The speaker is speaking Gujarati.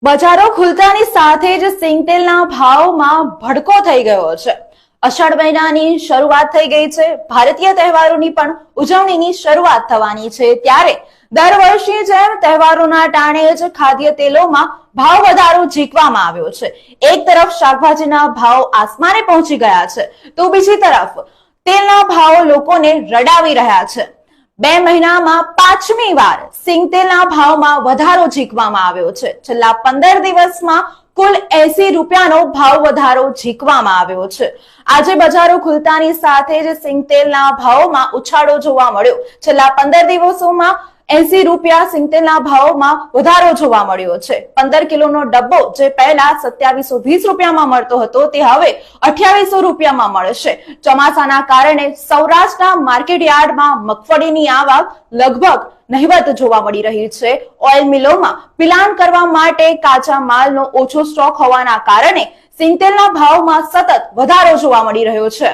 બજારો ખુલતાની સાથે જ સિંગતેલના ભાવમાં ભડકો થઈ ગયો છે। અષાઢ મહિનાની શરૂઆત થઈ ગઈ છે। ભારતીય તહેવારોની પણ ઉજવણીની શરૂઆત થવાની છે, ત્યારે દર વર્ષની જેમ તહેવારોના ટાણે જ ખાદ્ય તેલોમાં ભાવ વધારો ઝીકવામાં આવ્યો છે। એક તરફ શાકભાજીના ભાવ આસમાને પહોંચી ગયા છે, તો બીજી તરફ તેલના ભાવ લોકોને રડાવી રહ્યા છે। 2 મહિનામાં 5મી વાર સિંગતેલના ભાવમાં વધારો ઝીકવામાં આવ્યો છે। છેલ્લા 15 દિવસમાં કુલ 80 રૂપિયાનો ભાવ વધારો ઝીકવામાં આવ્યો છે। આજે બજારો ખુલતાની સાથે જ સિંગતેલના ભાવમાં ઉછાળો જોવા મળ્યો। છેલ્લા 15 દિવસોમાં 80 રૂપિયા સિંગતેલના ભાવમાં વધારો જોવા મળ્યો છે। 15 કિલોનો ડબ્બો જે પહેલા 2720 રૂપિયામાં મળતો હતો, તે હવે 2800 રૂપિયામાં મળશે। ચોમાસાના કારણે સૌરાષ્ટ્રના માર્કેટ યાર્ડમાં મગફળીની આવક લગભગ નહિવત જોવા મળી રહી છે। ઓઇલ મિલોમાં પિલાણ કરવા માટે કાચા માલનો ઓછો સ્ટોક હોવાના કારણે સિંગતેલના ભાવમાં સતત વધારો જોવા મળી રહ્યો છે।